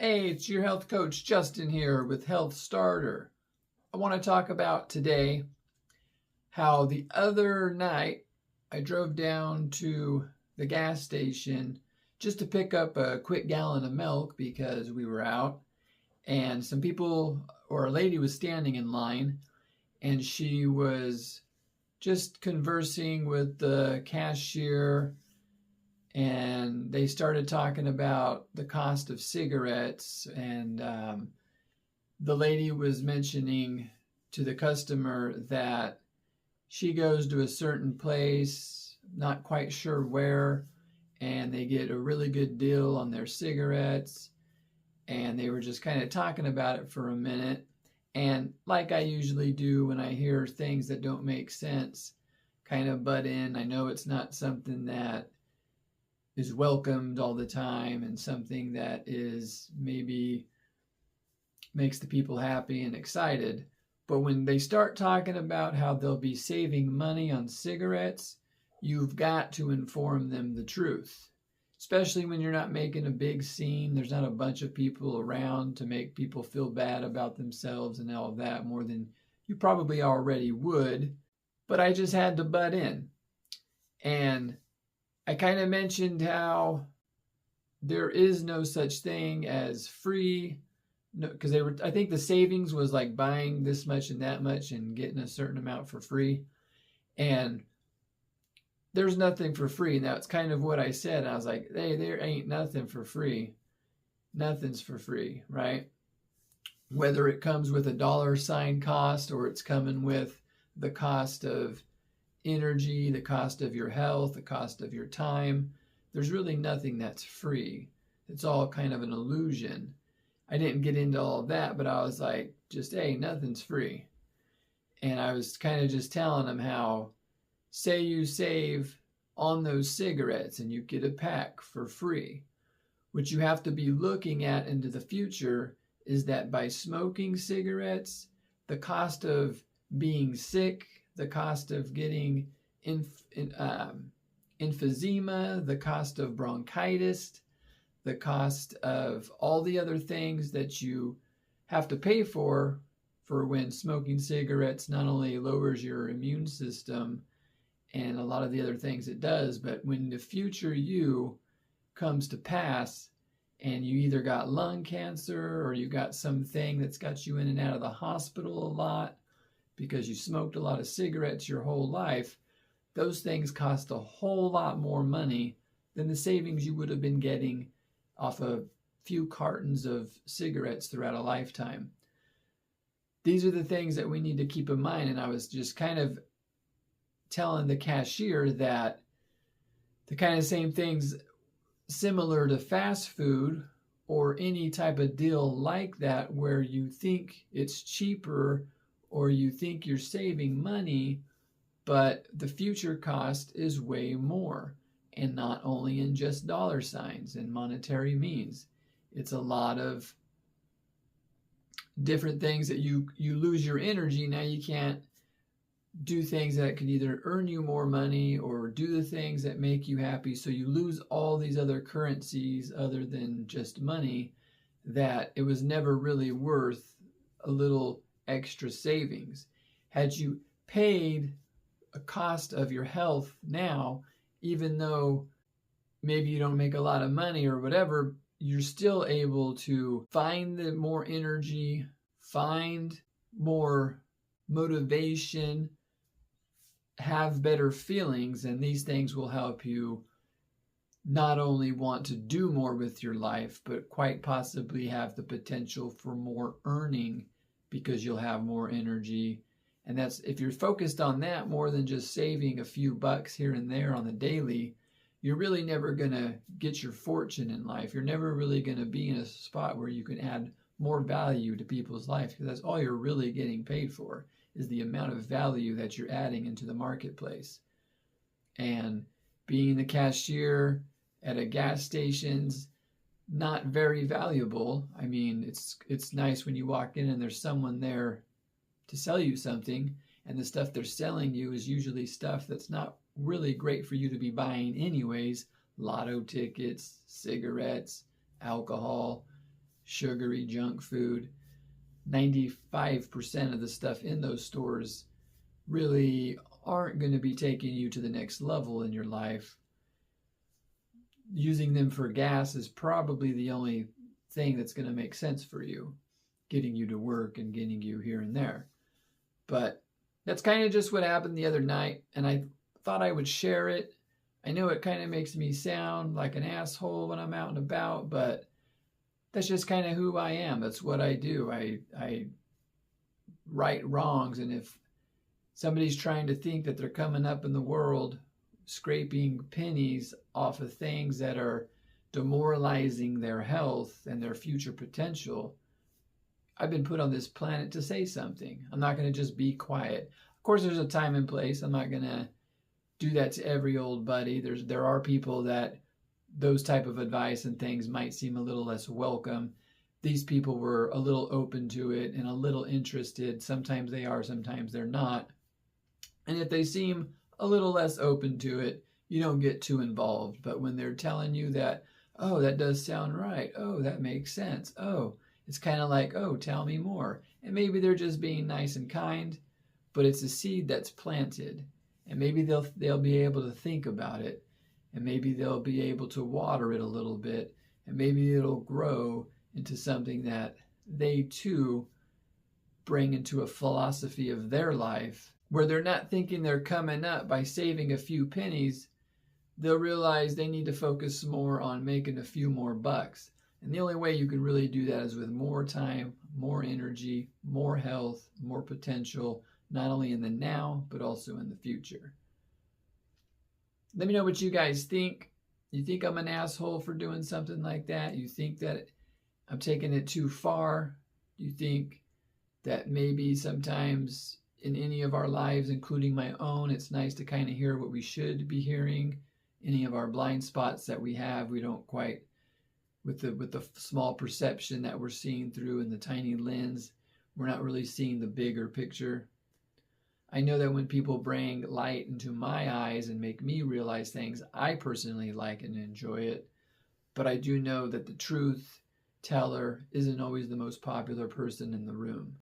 Hey, it's your health coach Justin here with Health Starter. I want to talk about today how the other night I drove down to the gas station just to pick up a quick gallon of milk because we were out, and some people or a lady was standing in line, and she was just conversing with the cashier, and they started talking about the cost of cigarettes, and the lady was mentioning to the customer that she goes to a certain place, not quite sure where, and they get a really good deal on their cigarettes. And they were just kind of talking about it for a minute. And like I usually do when I hear things that don't make sense, kind of butt in. I know it's not something that is welcomed all the time and something that is maybe makes the people happy and excited. But when they start talking about how they'll be saving money on cigarettes, you've got to inform them the truth. Especially when you're not making a big scene, there's not a bunch of people around to make people feel bad about themselves and all of that more than you probably already would. But I just had to butt in. And I kind of mentioned how there is no such thing as free. No, because I think the savings was like buying this much and that much and getting a certain amount for free. And there's nothing for free. Now, it's kind of what I said. I was like, hey, there ain't nothing for free. Nothing's for free, right? Whether it comes with a dollar sign cost or it's coming with the cost of energy, the cost of your health, the cost of your time, there's really nothing that's free. It's all kind of an illusion. I didn't get into all of that, but I was like, just, hey, nothing's free. And I was kind of just telling them how, say you save on those cigarettes and you get a pack for free. What you have to be looking at into the future is that by smoking cigarettes, the cost of being sick, the cost of getting emphysema, the cost of bronchitis, the cost of all the other things that you have to pay for when smoking cigarettes not only lowers your immune system and a lot of the other things it does, but when the future you comes to pass and you either got lung cancer or you got something that's got you in and out of the hospital a lot because you smoked a lot of cigarettes your whole life, those things cost a whole lot more money than the savings you would have been getting off a few cartons of cigarettes throughout a lifetime. These are the things that we need to keep in mind. And I was just kind of telling the cashier that the kind of same things similar to fast food or any type of deal like that where you think it's cheaper or you think you're saving money, but the future cost is way more. And not only in just dollar signs and monetary means. It's a lot of different things that you lose your energy. Now you can't do things that could either earn you more money or do the things that make you happy. So you lose all these other currencies other than just money that it was never really worth a little extra savings. Had you paid a cost of your health now, even though maybe you don't make a lot of money or whatever, you're still able to find the more energy, find more motivation, have better feelings, and these things will help you not only want to do more with your life, but quite possibly have the potential for more earning because you'll have more energy. And that's, if you're focused on that more than just saving a few bucks here and there on the daily, you're really never going to get your fortune in life. You're never really going to be in a spot where you can add more value to people's life, because that's all you're really getting paid for is the amount of value that you're adding into the marketplace. And being the cashier at a gas station's not very valuable. I mean, it's nice when you walk in and there's someone there to sell you something, and the stuff they're selling you is usually stuff that's not really great for you to be buying anyways. Lotto tickets, cigarettes, alcohol, sugary junk food. 95% of the stuff in those stores really aren't going to be taking you to the next level in your life. Using them for gas is probably the only thing that's going to make sense for you, getting you to work and getting you here and there. But that's kind of just what happened the other night, and I thought I would share it. I know it kind of makes me sound like an asshole when I'm out and about, but that's just kind of who I am. That's what I do. I right wrongs, and if somebody's trying to think that they're coming up in the world scraping pennies off of things that are demoralizing their health and their future potential, I've been put on this planet to say something. I'm not going to just be quiet. Of course, there's a time and place. I'm not going to do that to every old buddy. There are people that those type of advice and things might seem a little less welcome. These people were a little open to it and a little interested. Sometimes they are, sometimes they're not. And if they seem a little less open to it, you don't get too involved. But when they're telling you that, oh, that does sound right. Oh, that makes sense. Oh, it's kind of like, oh, tell me more. And maybe they're just being nice and kind, but it's a seed that's planted. And maybe they'll be able to think about it. And maybe they'll be able to water it a little bit. And maybe it'll grow into something that they too bring into a philosophy of their life, where they're not thinking they're coming up by saving a few pennies. They'll realize they need to focus more on making a few more bucks. And the only way you can really do that is with more time, more energy, more health, more potential, not only in the now, but also in the future. Let me know what you guys think. You think I'm an asshole for doing something like that? You think that I'm taking it too far? Do you think that maybe sometimes in any of our lives, including my own, it's nice to kind of hear what we should be hearing? Any of our blind spots that we have, we don't quite, with the small perception that we're seeing through in the tiny lens, we're not really seeing the bigger picture. I know that when people bring light into my eyes and make me realize things, I personally like and enjoy it. But I do know that the truth teller isn't always the most popular person in the room.